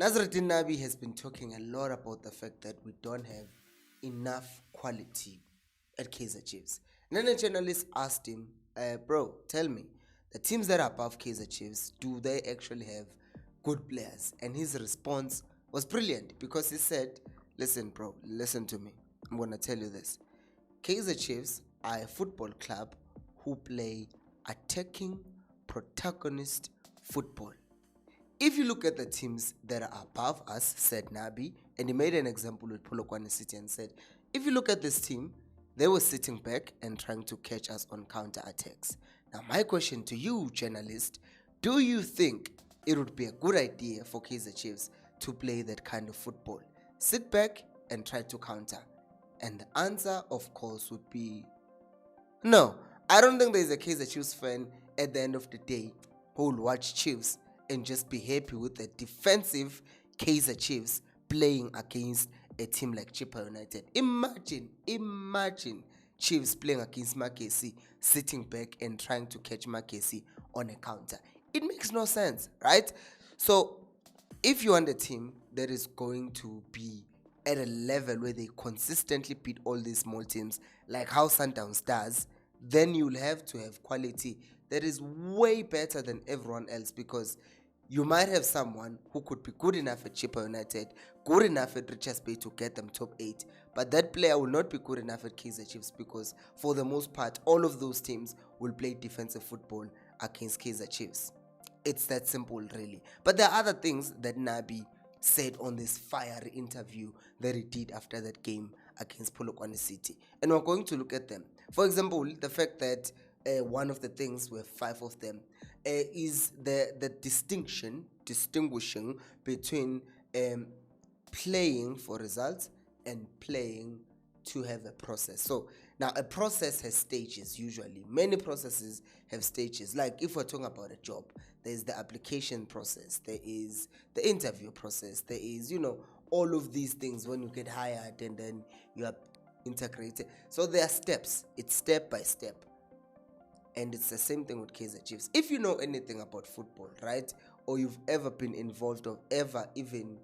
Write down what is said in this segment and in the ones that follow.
Nazruddin Nabi has been talking a lot about the fact that we don't have enough quality at Kaizer Chiefs. And then a journalist asked him, bro, tell me, the teams that are above Kaizer Chiefs, do they actually have good players? And his response was brilliant because he said, listen, bro, listen to me. I'm going to tell you this. Kaizer Chiefs are a football club who play attacking protagonist football. If you look at the teams that are above us, said Nabi, and he made an example with Polokwane City and said, if you look at this team, they were sitting back and trying to catch us on counter-attacks. Now, my question to you, journalist, do you think it would be a good idea for Kaizer Chiefs to play that kind of football? Sit back and try to counter. And the answer, of course, would be no. I don't think there's a Kaizer Chiefs fan at the end of the day who will watch Chiefs and just be happy with the defensive Kaizer Chiefs playing against a team like Chippa United. Imagine Chiefs playing against Makesi, sitting back and trying to catch Makesi on a counter. It makes no sense, right? So if you want a team that is going to be at a level where they consistently beat all these small teams, like how Sundowns does, then you'll have to have quality that is way better than everyone else, because you might have someone who could be good enough at Chippa United, good enough at Richards Bay to get them top 8, but that player will not be good enough at Kaizer Chiefs because for the most part, all of those teams will play defensive football against Kaizer Chiefs. It's that simple, really. But there are other things that Nabi said on this fiery interview that he did after that game against Polokwane City, and we're going to look at them. For example, the fact that one of the things, we have 5 of them, is the distinguishing between playing for results and playing to have a process. So now a process has stages. Usually many processes have stages. Like if we're talking about a job, there's the application process, there is the interview process, there is, all of these things when you get hired and then you are integrated. So there are steps. It's step by step. And it's the same thing with Kaizer Chiefs. If you know anything about football, right, or you've ever been involved or ever even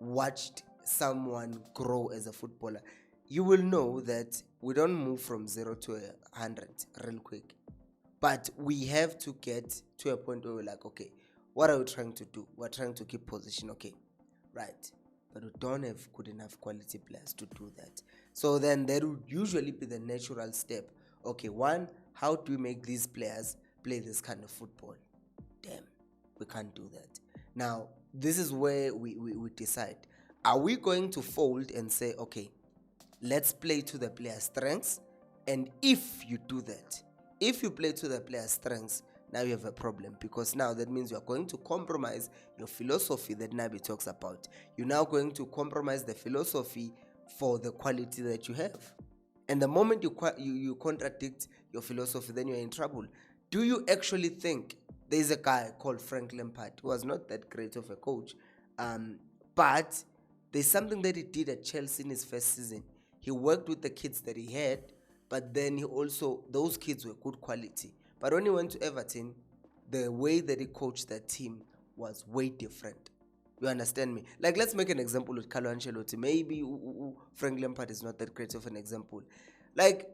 watched someone grow as a footballer, you will know that we don't move from 0 to 100 real quick. But we have to get to a point where we're like, okay, what are we trying to do? We're trying to keep position, okay, right. But we don't have good enough quality players to do that. So then that would usually be the natural step. Okay, one, how do we make these players play this kind of football? Damn, we can't do that. Now, this is where we decide. Are we going to fold and say, okay, let's play to the player's strengths? And if you do that, if you play to the player's strengths, now you have a problem, because now that means you are going to compromise your philosophy that Nabi talks about. You're now going to compromise the philosophy for the quality that you have. And the moment you contradict your philosophy, then you're in trouble. Do you actually think there's a guy called Frank Lampard who was not that great of a coach, but there's something that he did at Chelsea in his first season. He worked with the kids that he had, but then he also, those kids were good quality. But when he went to Everton, the way that he coached that team was way different. You understand me? Like, let's make an example with Carlo Ancelotti. Maybe Frank Lampard is not that great of an example. Like,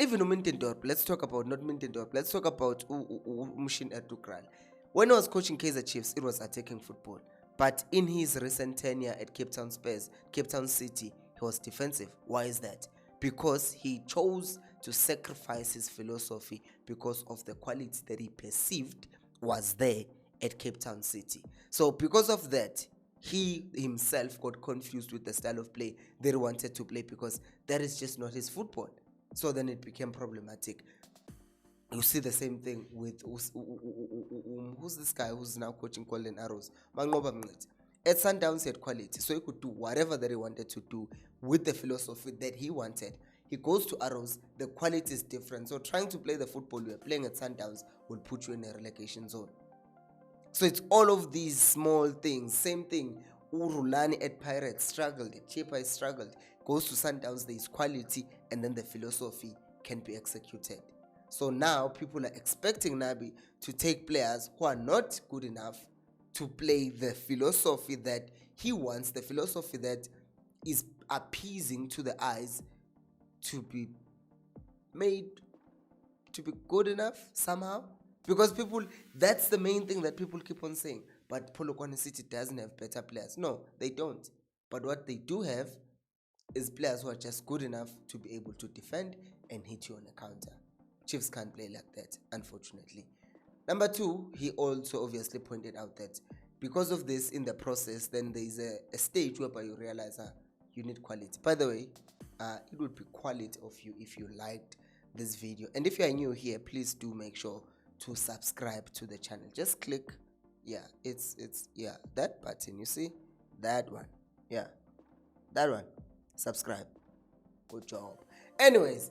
even Mintendorp, let's talk about, not Mintendorp, let's talk about Mushin Ertugrul. When he was coaching Kaizer Chiefs, it was attacking football. But in his recent tenure at Cape Town City, he was defensive. Why is that? Because he chose to sacrifice his philosophy because of the quality that he perceived was there at Cape Town City. So because of that, he himself got confused with the style of play that he wanted to play, because that is just not his football. So then it became problematic. You see the same thing with who's this guy who's now coaching Golden Arrows? Mangoba Mngqiti. At Sundowns, he had quality, so he could do whatever that he wanted to do with the philosophy that he wanted. He goes to Arrows, the quality is different. So trying to play the football you are playing at Sundowns will put you in a relegation zone. So it's all of these small things. Same thing. Urulani at Pirates struggled, at Chippa struggled. Goes to Sundowns, there is quality, and then the philosophy can be executed. So now people are expecting Nabi to take players who are not good enough to play the philosophy that he wants, the philosophy that is appeasing to the eyes, to be made to be good enough somehow. Because people, that's the main thing that people keep on saying. But Polokwane City doesn't have better players. No, they don't. But what they do have is players who are just good enough to be able to defend and hit you on a counter. Chiefs can't play like that, unfortunately. Number two, he also obviously pointed out that because of this in the process, then there is a stage whereby you realize you need quality. By the way, it would be quality of you if you liked this video. And if you are new here, please do make sure to subscribe to the channel. Just click, it's that button, you see, that one, that one, subscribe. Good job. Anyways,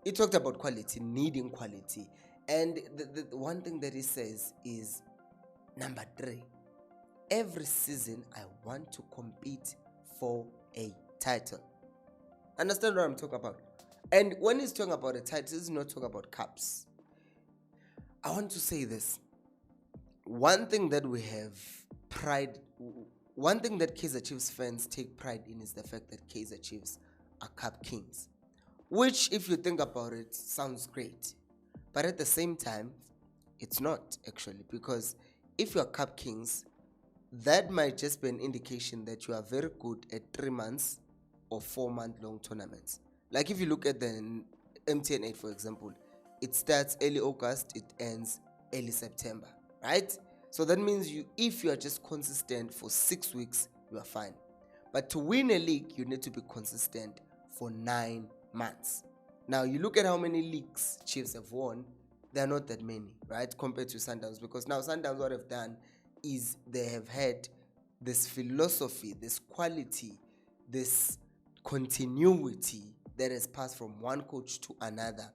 he talked about quality, needing quality, and the one thing that he says is number 3, every season I want to compete for a title. Understand what I'm talking about? And when he's talking about a title, he's not talking about cups. I want to say this. One thing that we have pride, one thing that Kaizer Chiefs fans take pride in is the fact that Kaizer Chiefs are cup kings. Which, if you think about it, sounds great. But at the same time, it's not actually. Because if you are cup kings, that might just be an indication that you are very good at 3 months or 4-month long tournaments. Like if you look at the MTN 8, for example, it starts early August, it ends early September, right? So that means if you are just consistent for 6 weeks, you are fine. But to win a league, you need to be consistent for 9 months. Now, you look at how many leagues Chiefs have won, there are not that many, right, compared to Sundowns. Because now Sundowns, what they've done is they have had this philosophy, this quality, this continuity that has passed from one coach to another,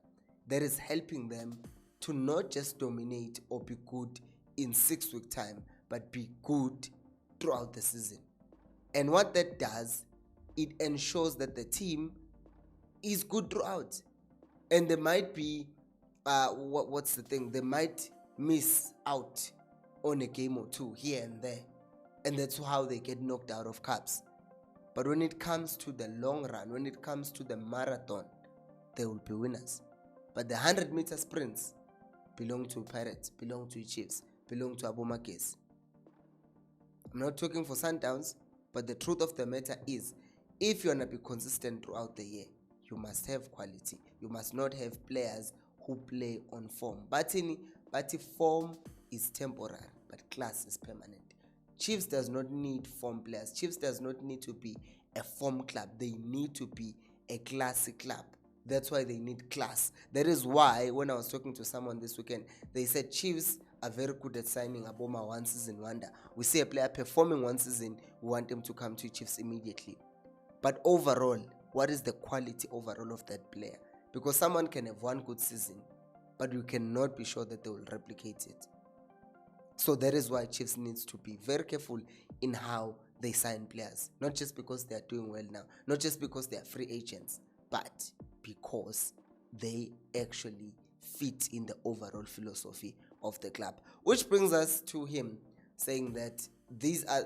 that is helping them to not just dominate or be good in 6-week time, but be good throughout the season. And what that does, it ensures that the team is good throughout. And there might be, what's the thing? They might miss out on a game or two here and there. And that's how they get knocked out of cups. But when it comes to the long run, when it comes to the marathon, they will be winners. But the 100-meter sprints belong to Pirates, belong to Chiefs, belong to Abomakes. I'm not talking for Sundowns, but the truth of the matter is, if you want to be consistent throughout the year, you must have quality. You must not have players who play on form. But form is temporary, but class is permanent. Chiefs does not need form players. Chiefs does not need to be a form club. They need to be a classy club. That's why they need class. That is why when I was talking to someone this weekend, they said Chiefs are very good at signing a bomber one season wonder. We see a player performing one season, we want him to come to Chiefs immediately. But overall, what is the quality overall of that player? Because someone can have one good season, but you cannot be sure that they will replicate it. So that is why Chiefs needs to be very careful in how they sign players. Not just because they are doing well now, not just because they are free agents, but because they actually fit in the overall philosophy of the club. Which brings us to him saying that these are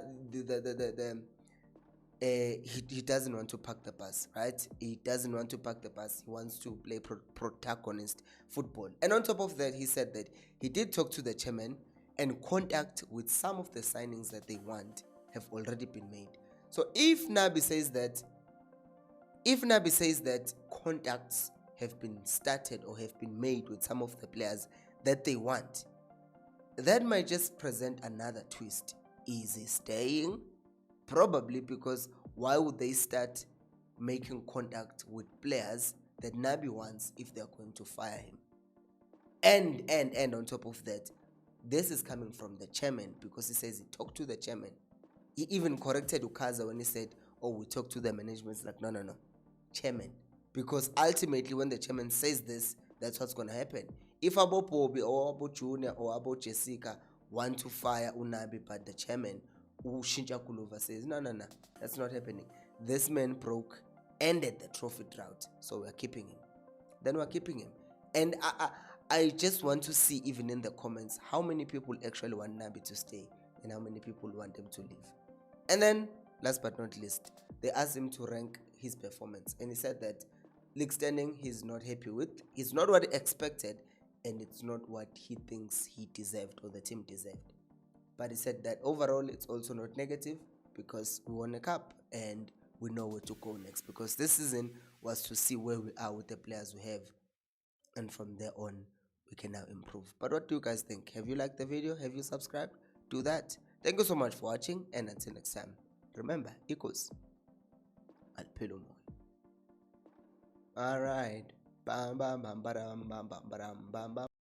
he doesn't want to park the bus, right? He doesn't want to park the bus. He wants to play protagonist football. And on top of that, he said that he did talk to the chairman, and contact with some of the signings that they want have already been made. So if Nabi says that contacts have been started or have been made with some of the players that they want, that might just present another twist. Is he staying? Probably, because why would they start making contact with players that Nabi wants if they're going to fire him? And on top of that, this is coming from the chairman, because he says he talked to the chairman. He even corrected Ukaza when he said, oh, we talked to the management. It's like, no, chairman. Because ultimately when the chairman says this, that's what's going to happen. If Abo Pobi or Abo Junior or Abo Jessica want to fire Unabi, but the chairman, Shincha Kulova, says, no, that's not happening. This man ended the trophy drought, so we're keeping him. Then we're keeping him. And I just want to see, even in the comments, how many people actually want Nabi to stay. and how many people want him to leave. And then, last but not least, they asked him to rank his performance, and he said that league standing he's not happy with. It's not what he expected, and it's not what he thinks he deserved or the team deserved. But he said that overall it's also not negative because we won a cup and we know where to go next, because this season was to see where we are with the players we have, and from there on we can now improve. But what do you guys think? Have you liked the video? Have you subscribed? Do that. Thank you so much for watching, and until next time, remember, equals Alpelo Moy. Alright. Bam bam bam bam bam bam bam bam bam.